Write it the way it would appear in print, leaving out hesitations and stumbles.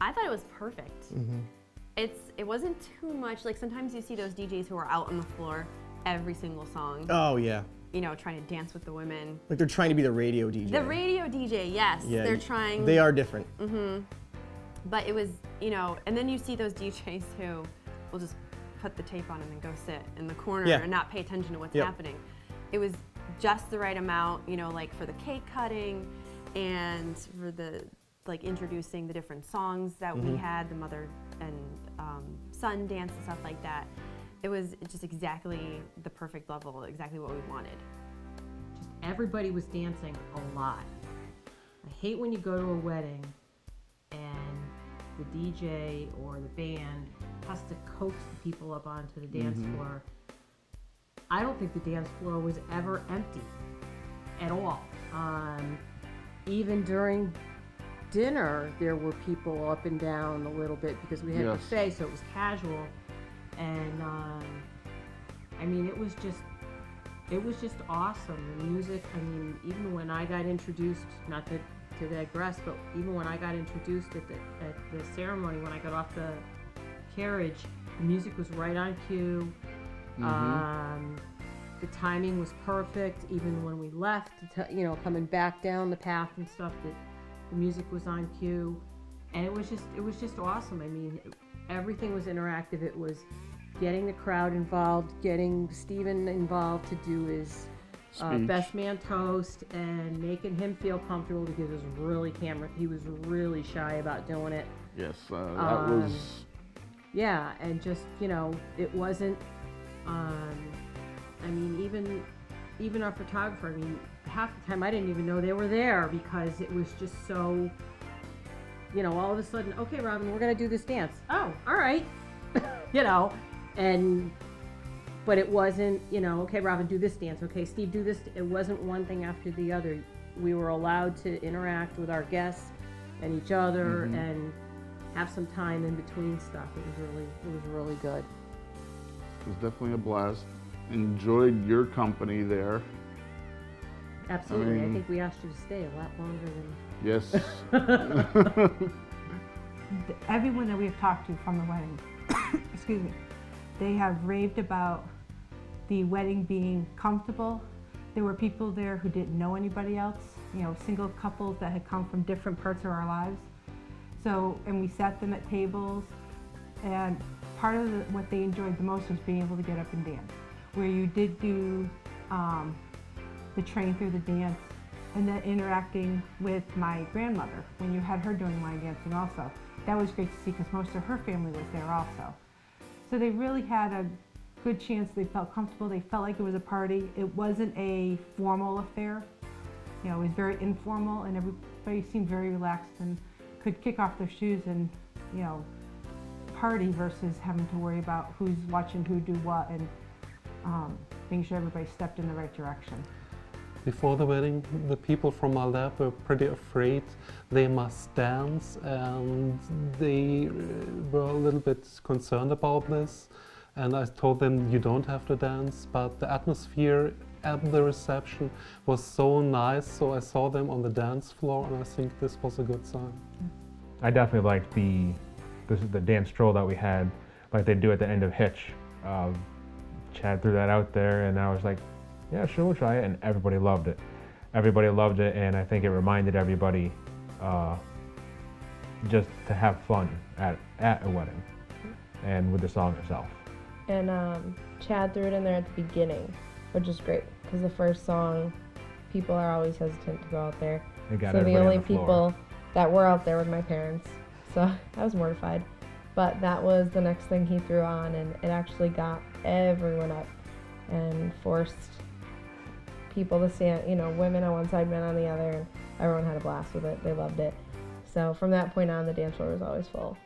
I thought it was perfect. It wasn't too much, like sometimes you see those DJs who are out on the floor every single song. Oh yeah. You know, trying to dance with the women. Like they're trying to be the radio DJ. The radio DJ, yes. Yeah, they're trying. They are different. But it was, you know, and then you see those DJs who will just put the tape on and then go sit in the corner and not pay attention to what's happening. It was just the right amount, you know, like for the cake cutting and for the, like introducing the different songs that we had, the mother and son dance and stuff like that. It was just exactly the perfect level, exactly what we wanted. Just everybody was dancing a lot. I hate when you go to a wedding and the DJ or the band has to coax the people up onto the dance floor. I don't think the dance floor was ever empty at all. Even during dinner, there were people up and down a little bit because we had a buffet, so it was casual. And I mean, it was just awesome. The music, I mean, even when I got introduced, not to digress, but even when I got introduced at the ceremony, when I got off the carriage, the music was right on cue. The timing was perfect. Even when we left, you know, coming back down the path and stuff, that the music was on cue, and it was just awesome. I mean, everything was interactive. It was getting the crowd involved, getting Steven involved to do his best man toast, and making him feel comfortable because he was really shy about doing it. Yes, that was. Yeah, and just, you know, it wasn't. I mean, even our photographer. I mean, half the time I didn't even know they were there because it was just so. You know, all of a sudden, okay, Robin, we're gonna do this dance. Oh, all right. You know, but it wasn't, you know, okay, Robin, do this dance. Okay, Steve, do this. It wasn't one thing after the other. We were allowed to interact with our guests and each other and have some time in between stuff. It was really good. It was definitely a blast. Enjoyed your company there. Absolutely. I think we asked you to stay a lot longer than. Yes. Everyone that we've talked to from the wedding, excuse me, they have raved about the wedding being comfortable. There were people there who didn't know anybody else, you know, single couples that had come from different parts of our lives. So, and we sat them at tables, and part of what they enjoyed the most was being able to get up and dance. Where you did do the train through the dance, and then interacting with my grandmother when you had her doing line dancing also. That was great to see because most of her family was there also. So they really had a good chance. They felt comfortable. They felt like it was a party. It wasn't a formal affair. You know, it was very informal, and everybody seemed very relaxed and could kick off their shoes and, you know, party versus having to worry about who's watching who do what and making sure everybody stepped in the right direction. Before the wedding, the people from my lab were pretty afraid they must dance, and they were a little bit concerned about this. And I told them, you don't have to dance, but the atmosphere at the reception was so nice, so I saw them on the dance floor, and I think this was a good sign. I definitely liked the dance stroll that we had, like they do at the end of Hitch. Chad threw that out there, and I was like, yeah, sure, we'll try it, and everybody loved it. Everybody loved it, and I think it reminded everybody just to have fun at a wedding and with the song itself. And Chad threw it in there at the beginning, which is great, because the first song, people are always hesitant to go out there. So the only people that were out there were my parents, so I was mortified. But that was the next thing he threw on, and it actually got everyone up and forced people to stand, you know, women on one side, men on the other, and everyone had a blast with it. They loved it. So from that point on, the dance floor was always full.